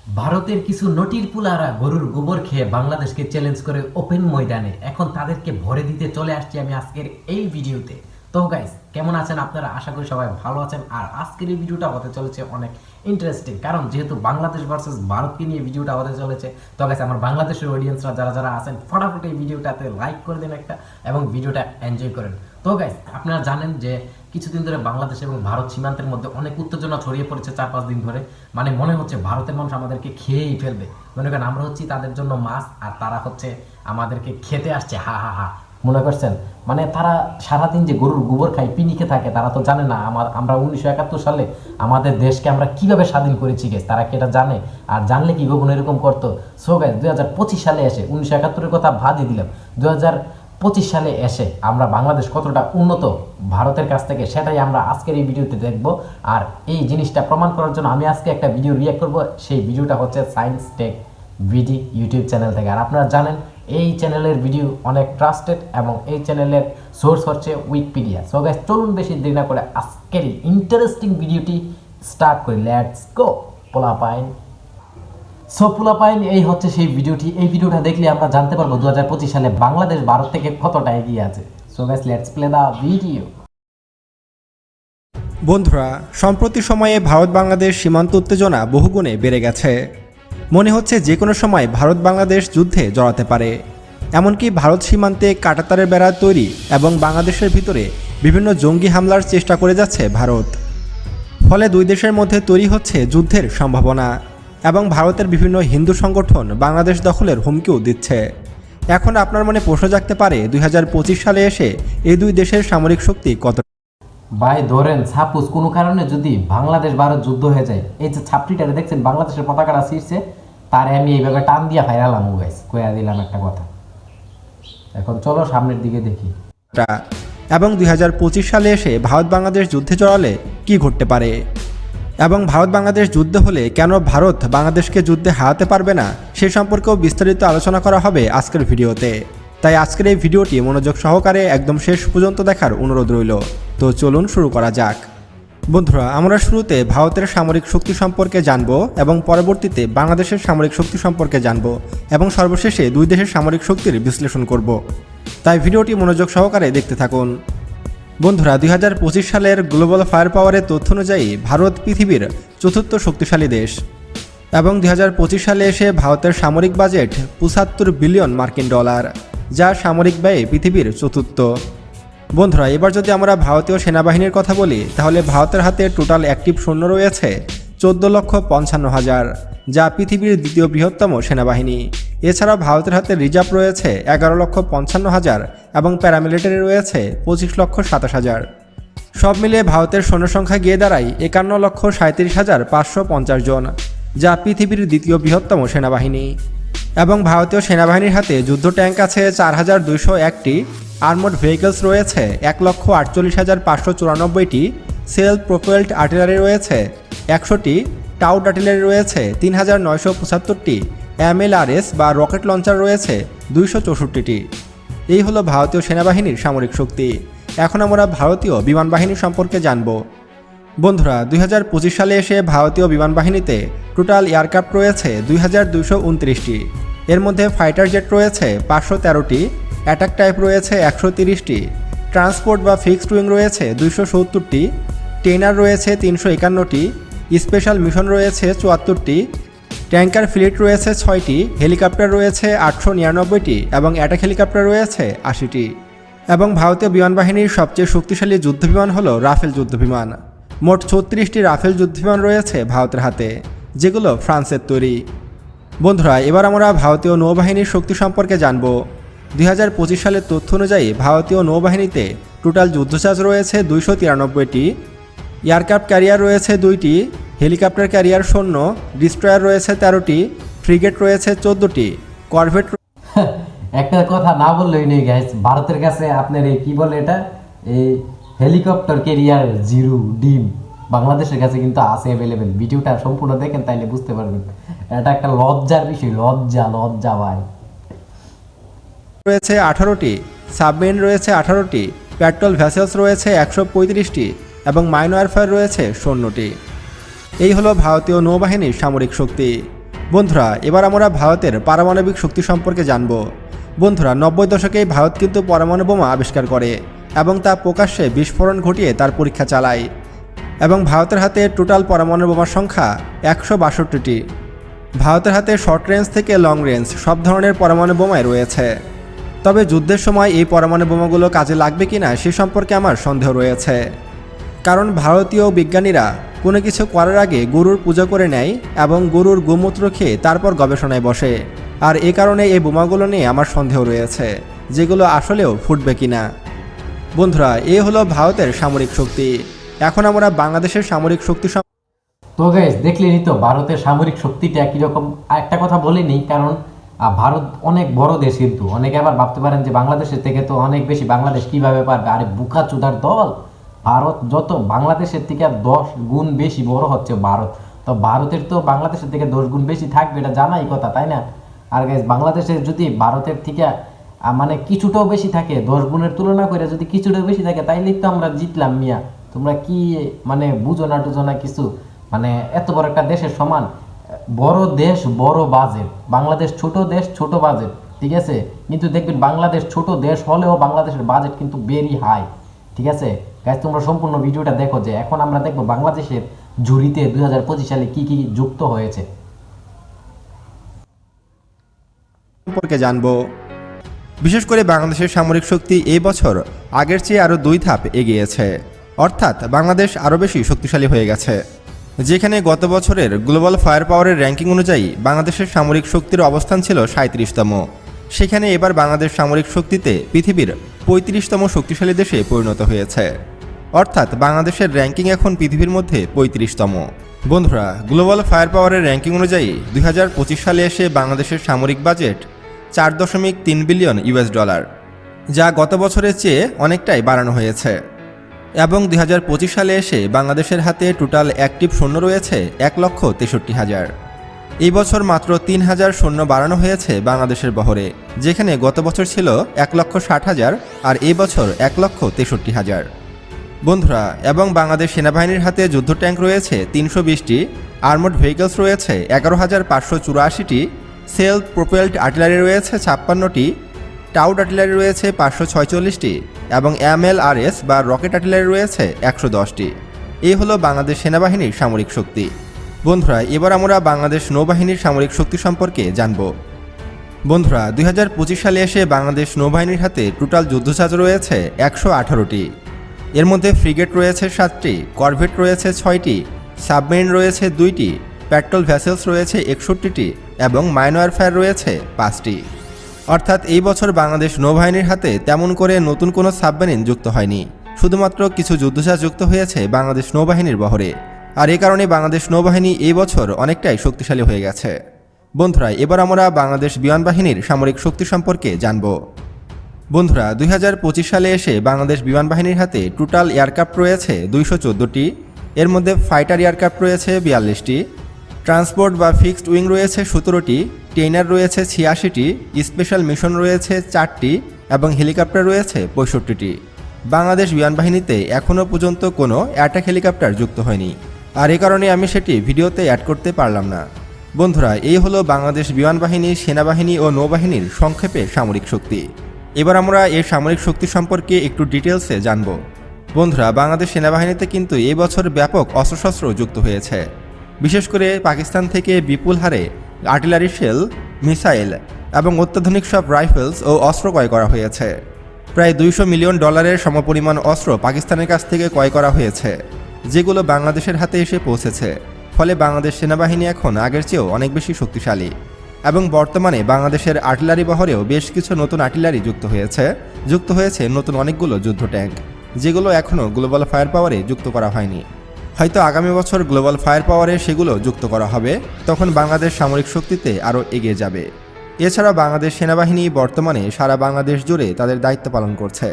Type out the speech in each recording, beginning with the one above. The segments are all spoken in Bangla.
ভারতের কিছু নটির পুলারা গরুর গোবর খেয়ে বাংলাদেশকে চ্যালেঞ্জ করে ওপেন ময়দানে এখন তাদেরকে ভরে দিতে চলে আসছি আমি আজকের এই ভিডিওতে। তো গাইস, কেমন আছেন আপনারা? আশা করি সবাই ভালো আছেন। আর আজকের এই ভিডিওটা হতে চলেছে অনেক ইন্টারেস্টিং, কারণ যেহেতু বাংলাদেশ ভার্সেস ভারতকে নিয়ে ভিডিওটা হতে চলেছে। তো গাইস, আমার বাংলাদেশের অডিয়েন্সরা যারা যারা আছেন, ফটাফট এই ভিডিওটাতে লাইক করে দেন একটা, এবং ভিডিওটা এনজয় করেন। তো গাইস, আপনারা জানেন যে কিছুদিন ধরে বাংলাদেশ এবং ভারত সীমান্তের মধ্যে অনেক উত্তেজনা ছড়িয়ে পড়েছে 4-5 দিন ধরে। মানে মনে হচ্ছে ভারতের মানুষ আমাদেরকে খেয়েই ফেলবে। মনে করেন আমরা হচ্ছি তাদের জন্য মাছ, আর তারা হচ্ছে আমাদেরকে খেতে আসছে। হা হা হা, মনে করছেন? মানে তারা সারাদিন যে গরুর গোবর খায়, পিনিকে থাকে, তারা তো জানে না আমরা 1971 সালে আমাদের দেশকে আমরা কিভাবে স্বাধীন করেছি। গেছে তারা কি এটা জানে? আর জানলে কি কখনো এরকম করতো? সো গাইস, 2025 সালে এসে 1971-এর কথা বাদই দিলাম, 2025 সালে এসে আমরা বাংলাদেশ কতটা উন্নত ভারতের কাছ থেকে, সেটাই আমরা আজকের এই ভিডিওতে দেখব। আর এই জিনিসটা প্রমাণ করার জন্য আমি আজকে একটা ভিডিও রিঅ্যাক্ট করব। সেই ভিডিওটা হচ্ছে সায়েন্স টেক ভিডি ইউটিউব চ্যানেল থেকে। আর আপনারা জানেন এই চ্যানেলের ভিডিও অনেক ট্রাস্টেড, এবং এই চ্যানেলের সোর্স হচ্ছে উইকিপিডিয়া। সো গাইস, চলুন বেশি দেরি না করে আজকের এই ইন্টারেস্টিং ভিডিওটি স্টার্ট করি। Let's go পোলাপাইন। সো পোলাপাইন, এই হচ্ছে সেই ভিডিওটি। এই ভিডিওটা দেখলে আমরা জানতে পারবো 2025 সালে বাংলাদেশ ভারত থেকে কতটা এগিয়ে আছে। So guys, let's play the video. বন্ধুরা, সম্প্রতি সময়ে ভারত বাংলাদেশ সীমান্ত উত্তেজনা বহুগুণে বেড়ে গেছে। মনে হচ্ছে যে কোনো সময় ভারত বাংলাদেশ যুদ্ধে জড়াতে পারে। এমনকি ভারত সীমান্তে কাঁটাতারের বেড়া তৈরি এবং বাংলাদেশের ভিতরে বিভিন্ন জঙ্গি হামলার চেষ্টা করে যাচ্ছে ভারত। ফলে দুই দেশের মধ্যে তৈরি হচ্ছে যুদ্ধের সম্ভাবনা, এবং ভারতের বিভিন্ন হিন্দু সংগঠন বাংলাদেশ দখলের হুমকিও দিচ্ছে। এখন আপনার মনে প্রশ্ন জাগতে পারে, 2025 সালে এসে এই দুই দেশের সামরিক শক্তি কত? ভাই ধরেন, সাপোজ কোনো কারণে যদি বাংলাদেশ ভারত যুদ্ধ হয়ে যায়, এই যে ছাপড়িটারে দেখছেন বাংলাদেশের পতাকাটা ছিঁড়ছে, তার আমি এইভাবে টান দিয়া ফাইরালাম। গাইস, কইয়া দিলাম একটা কথা। এখন চলো সামনের দিকে দেখি। এবং 2025 সালে এসে ভারত বাংলাদেশ যুদ্ধে জড়ালে কি ঘটতে পারে, এবং ভারত বাংলাদেশ যুদ্ধ হলে কেন ভারত বাংলাদেশকে যুদ্ধে হারাতে পারবে না, সে সম্পর্কেও বিস্তারিত আলোচনা করা হবে আজকের ভিডিওতে। তাই আজকের এই ভিডিওটি মনোযোগ সহকারে একদম শেষ পর্যন্ত দেখার অনুরোধ রইল। তো চলুন শুরু করা যাক। বন্ধুরা, আমরা শুরুতে ভারতের সামরিক শক্তি সম্পর্কে জানব, এবং পরবর্তীতে বাংলাদেশের সামরিক শক্তি সম্পর্কে জানব, এবং সর্বশেষে দুই দেশের সামরিক শক্তির বিশ্লেষণ করব। তাই ভিডিওটি মনোযোগ সহকারে দেখতে থাকুন। বন্ধুরা, 2025 সালের গ্লোবাল ফায়ার পাওয়ারের তথ্য অনুযায়ী ভারত পৃথিবীর চতুর্থ শক্তিশালী দেশ, এবং 2025 সালে এসে ভারতের সামরিক বাজেট 75 বিলিয়ন মার্কিন ডলার, যা সামরিক ব্যয়ে পৃথিবীর চতুর্থ। বন্ধুরা, এবার যদি আমরা ভারতীয় সেনাবাহিনীর কথা বলি, তাহলে ভারতের হাতে টোটাল অ্যাক্টিভ সৈন্য রয়েছে 14,55,000, যা পৃথিবীর দ্বিতীয় বৃহত্তম সেনাবাহিনী। এছাড়া ভারতের হাতে রিজার্ভ রয়েছে 11,55,000, এবং প্যারামিলিটারি রয়েছে 25,27,000। সব মিলিয়ে ভারতের সৈন্য সংখ্যা গিয়ে দাঁড়ায় 51,37,550 জন, যা পৃথিবীর দ্বিতীয় বৃহত্তম সেনাবাহিনী। এবং ভারতীয় সেনাবাহিনীর হাতে যুদ্ধ ট্যাঙ্ক আছে 4,201টি, আর্মড ভেহিকলস রয়েছে 1,48,594টি, সেলফ প্রোপেলড আর্টিলারি রয়েছে 100টি, টাউট আর্টিলারি রয়েছে 3,975টি, MLRS বা রকেট লঞ্চার রয়েছে 264টি। এই হলো ভারতীয় সেনাবাহিনীর সামরিক শক্তি। এখন আমরা ভারতীয় বিমান বাহিনী সম্পর্কে জানব। বন্ধুরা, 2025 সালে এসে ভারতীয় বিমান বাহিনীতে টোটাল এয়ারক্রাফট রয়েছে 2,229টি। এর মধ্যে ফাইটার জেট রয়েছে 513টি, অ্যাটাক টাইপ রয়েছে 130টি, ট্রান্সপোর্ট বা ফিক্সড উইং রয়েছে 270টি, ট্রেনার রয়েছে 351টি, স্পেশাল মিশন রয়েছে 74টি, ট্যাঙ্কার ফ্লিট রয়েছে 6টি, হেলিকপ্টার রয়েছে 899টি, এবং অ্যাটাক হেলিকপ্টার রয়েছে 80টি। এবং ভারতীয় বিমান বাহিনীর সবচেয়ে শক্তিশালী যুদ্ধবিমান হল রাফেল যুদ্ধবিমান। মোট 36টি রাফেল যুদ্ধবিমান রয়েছে ভারতের হাতে, যেগুলো ফ্রান্সের তৈরি। বন্ধুরা, এবার আমরা ভারতীয় নৌবাহিনীর শক্তি সম্পর্কে জানব। 2025 সালের তথ্য অনুযায়ী ভারতীয় নৌবাহিনীতে টোটাল যুদ্ধজাহাজ রয়েছে 293টি, এয়ারক্রাফট ক্যারিয়ার রয়েছে 2টি, হেলিকপ্টার ক্যারিয়ার 0, ডিস্ট্রয়ার রয়েছে 13টি, ফ্রিগেট রয়েছে 14টি, করভেট। একটা কথা না বললেই নেই গাইস, ভারতের কাছে আপনার এই কি বলে এটা, এই হেলিকপ্টার ক্যারিয়ার 0 ডিম বাংলাদেশের কাছে কিন্তু আছে অ্যাভেলেবেল। ভিডিওটা সম্পূর্ণ দেখেন, তাইলে বুঝতে পারবেন। এটা একটা লজ্জার বিষয়, লজ্জা লজ্জা ভাই। রয়েছে 18টি, সাবমেরিন রয়েছে 18টি, পেট্রোল ভেসেলস রয়েছে 135টি, এবং মাইন ওয়ারফেয়ার রয়েছে 0টি। এই হলো ভারতীয় নৌবাহিনীর সামরিক শক্তি। বন্ধুরা এবার আমরা ভারতের পারমাণবিক শক্তি সম্পর্কে জানব। বন্ধুরা 90 দশকেই ভারত কিন্তু পরমাণু বোমা আবিষ্কার করে এবং তা প্রকাশ্যে বিস্ফোরণ ঘটিয়ে তার পরীক্ষা চালায় এবং ভারতের হাতে টোটাল পরমাণু বোমার সংখ্যা 162টি। ভারতের হাতে শর্ট রেঞ্জ থেকে লং রেঞ্জ সব ধরনের পরমাণু বোমাই রয়েছে। তবে যুদ্ধের সময় এই পরমাণু বোমাগুলো কাজে লাগবে কিনা সে সম্পর্কে আমার সন্দেহ রয়েছে, কারণ ভারতীয় বিজ্ঞানীরা কোনো কিছু করার আগে গরুর পূজা করে নেয় এবং গরুর গোমূত্র খেয়ে তারপর গবেষণায় বসে। আর এ কারণে এই বোমাগুলো নিয়ে আমার সন্দেহ রয়েছে যেগুলো আসলেও ফুটবে কিনা। বন্ধুরা এই হলো ভারতের সামরিক শক্তি। এখন আমরা বাংলাদেশের সামরিক শক্তি তো গাইস দেখলেনই তো ভারতের সামরিক শক্তিটা কীরকম। একটা কথা বলিনি, কারণ ভারত অনেক বড় দেশ, কিন্তু অনেকে আবার ভাবতে পারেন যে বাংলাদেশের থেকে তো অনেক বেশি, বাংলাদেশ কিভাবে পারবে। আরে বুকা চুদার দল, ভারত যত বাংলাদেশের থেকে 10 গুণ বেশি বড় হচ্ছে ভারত। তো ভারতের তো বাংলাদেশের থেকে 10 গুণ বেশি থাকবে, এটা জানাই কথা, তাই না? আর গাইস বাংলাদেশের যদি ভারতের থেকে মানে কিছুটাও বেশি থাকে, 10 গুণের তুলনা করে যদি কিছুটাও বেশি থাকে, তাইলেই তো আমরা জিতলাম মিয়া। তোমরা কি মানে বুঝো না টুঝো না কিছু? মানে এত বড় একটা দেশের সমান বড় দেশ, বড় বাজেট। বাংলাদেশ ছোট দেশ, ছোট বাজেট, ঠিক আছে? কিন্তু দেখবেন বাংলাদেশ ছোট দেশ হলেও বাংলাদেশের বাজেট কিন্তু ভেরি হাই, ঠিক আছে? গাইস তোমরা সম্পূর্ণ ভিডিওটা দেখো, যে এখন আমরা দেখবো বাংলাদেশের ঝুড়িতে 2025 সালে কি কি যুক্ত হয়েছে সম্পর্কে জানব। বিশেষ করে বাংলাদেশের সামরিক শক্তি এই বছর আগের চেয়ে আরও 2 ধাপ এগিয়েছে, অর্থাৎ বাংলাদেশ আরও বেশি শক্তিশালী হয়ে গেছে। যেখানে গত বছরের গ্লোবাল ফায়ার পাওয়ারের র্যাঙ্কিং অনুযায়ী বাংলাদেশের সামরিক শক্তির অবস্থান ছিল 37তম, সেখানে এবার বাংলাদেশ সামরিক শক্তিতে পৃথিবীর 35তম শক্তিশালী দেশে পরিণত হয়েছে, অর্থাৎ বাংলাদেশের র্যাঙ্কিং এখন পৃথিবীর মধ্যে 35তম। বন্ধুরা গ্লোবাল ফায়ার পাওয়ারের র্যাঙ্কিং অনুযায়ী 2025 সালে এসে বাংলাদেশের সামরিক বাজেট 4.3 বিলিয়ন ইউএস ডলার, যা গত বছরের চেয়ে অনেকটাই বাড়ানো হয়েছে। এবং 2025 সালে এসে বাংলাদেশের হাতে টোটাল অ্যাক্টিভ সৈন্য রয়েছে 1,63,000। এই বছর মাত্র 3,000 সৈন্য বাড়ানো হয়েছে বাংলাদেশের বহরে, যেখানে গত বছর ছিল 1,60,000 আর এই বছর 1,63,000। বন্ধুরা এবং বাংলাদেশ সেনাবাহিনীর হাতে যুদ্ধ ট্যাঙ্ক রয়েছে 320টি, আর্মড ভেহিকলস রয়েছে 11,584টি, সেলফ প্রোপেলড আর্টিলারি রয়েছে 56টি, টাউড আর্টিলারি রয়েছে 546টি এবং MLRS বা রকেট আর্টিলারি রয়েছে 110টি। এই হলো বাংলাদেশ সেনাবাহিনীর সামরিক শক্তি। বন্ধুরা এবার আমরা বাংলাদেশ নৌবাহিনীর সামরিক শক্তি সম্পর্কে জানব। বন্ধুরা 2025 সালে এসে বাংলাদেশ নৌবাহিনীর হাতে টোটাল যুদ্ধজাহাজ রয়েছে 118টি। এর মধ্যে ফ্রিগেট রয়েছে 7টি, করভেট রয়েছে 6টি, সাবমেরিন রয়েছে 2টি, পেট্রোল ভেসেলস রয়েছে 61টি এবং মাইন ওয়ারফেয়ার রয়েছে 5টি। অর্থাৎ এই বছর বাংলাদেশ নৌবাহিনীর হাতে তেমন করে নতুন কোনো সাবমেরিন যুক্ত হয়নি, শুধুমাত্র কিছু যুদ্ধজাহাজ যুক্ত হয়েছে বাংলাদেশ নৌবাহিনীর বহরে। আর এই কারণে বাংলাদেশ নৌবাহিনী এই বছর অনেকটাই শক্তিশালী হয়ে গেছে। বন্ধুরা এবার আমরা বাংলাদেশ বিমান বাহিনীর সামরিক শক্তি সম্পর্কে জানব। বন্ধুরা 2025 সালে এসে বাংলাদেশ বিমান বাহিনীর হাতে টোটাল এয়ারক্রাফট রয়েছে 214টি। এর মধ্যে ফাইটার এয়ারক্রাফট রয়েছে 42টি, ট্রান্সপোর্ট বা ফিক্সড উইং রয়েছে 17টি, ট্রেনার রয়েছে 86টি, স্পেশাল মিশন রয়েছে 4টি এবং হেলিকপ্টার রয়েছে 65টি। বাংলাদেশ বিমান বাহিনীতে এখনও পর্যন্ত কোনো অ্যাটাক হেলিকপ্টার যুক্ত হয়নি, আর এ কারণে আমি সেটি ভিডিওতে অ্যাড করতে পারলাম না। বন্ধুরা এই হলো বাংলাদেশ বিমান বাহিনী, সেনাবাহিনী ও নৌবাহিনীর সংক্ষেপে সামরিক শক্তি। এবার আমরা এর সামরিক শক্তি সম্পর্কে একটু ডিটেলসে জানব। বন্ধুরা বাংলাদেশ সেনাবাহিনীতে কিন্তু এই বছর ব্যাপক অস্ত্রশস্ত্র যুক্ত হয়েছে, বিশেষ করে পাকিস্তান থেকে বিপুল হারে আর্টিলারি শেল, মিসাইল এবং অত্যাধুনিক সব রাইফেলস ও অস্ত্র ক্রয় করা হয়েছে। প্রায় $200 মিলিয়ন সমপরিমাণ অস্ত্র পাকিস্তানের কাছ থেকে ক্রয় করা হয়েছে, যেগুলো বাংলাদেশের হাতে এসে পৌঁছেছে। ফলে বাংলাদেশ সেনাবাহিনী এখন আগের চেয়েও অনেক বেশি শক্তিশালী এবং বর্তমানে বাংলাদেশের আর্টিলারি বহরেও বেশ কিছু নতুন আর্টিলারি যুক্ত হয়েছে নতুন অনেকগুলো যুদ্ধ ট্যাঙ্ক, যেগুলো এখনও গ্লোবাল ফায়ার পাওয়ারে যুক্ত করা হয়নি। হয়তো আগামী বছর গ্লোবাল ফায়ার পাওয়ারে সেগুলো যুক্ত করা হবে, তখন বাংলাদেশ সামরিক শক্তিতে আরও এগিয়ে যাবে। এছাড়া বাংলাদেশ সেনাবাহিনী বর্তমানে সারা বাংলাদেশ জুড়ে তাদের দায়িত্ব পালন করছে।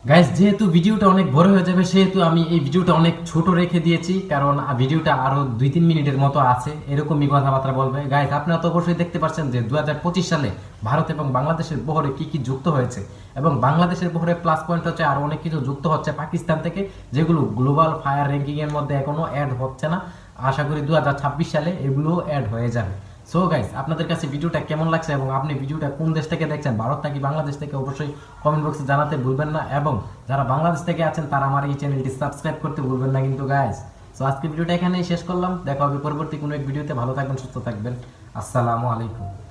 গাইস যেহেতু ভিডিওটা অনেক বড় হয়ে যাবে, সেহেতু আমি এই ভিডিওটা অনেক ছোট রেখে দিয়েছি, কারণ ভিডিওটা আরো 2-3 মিনিটের মতো আছে, এরকমই কথাবার্তা বলবে। গাইস আপনারা তো অবশ্যই দেখতে পাচ্ছেন যে 2025 সালে ভারত এবং বাংলাদেশের বহরে কি কি যুক্ত হয়েছে, এবং বাংলাদেশের বহরে প্লাস পয়েন্ট হচ্ছে আরো অনেক কিছু যুক্ত হচ্ছে পাকিস্তান থেকে, যেগুলো গ্লোবাল ফায়ার র্যাঙ্কিং এর মধ্যে এখনো অ্যাড হচ্ছে না। আশা করি 2026 সালে এগুলো অ্যাড হয়ে যাবে। সো গাইস, আপনাদের কাছে ভিডিওটা কেমন লাগছে এবং আপনি ভিডিওটা কোন দেশ থেকে দেখছেন, ভারত নাকি বাংলাদেশ থেকে, অবশ্যই কমেন্ট বক্সে জানাতে ভুলবেন না। এবং যারা বাংলাদেশ থেকে আছেন তারা আমার এই চ্যানেলটি সাবস্ক্রাইব করতে ভুলবেন না কিন্তু গাইস। সো আজকে ভিডিওটা এখানেই শেষ করলাম, দেখা হবে পরবর্তী কোনো এক ভিডিওতে। ভালো থাকবেন, সুস্থ থাকবেন, আসসালামু আলাইকুম।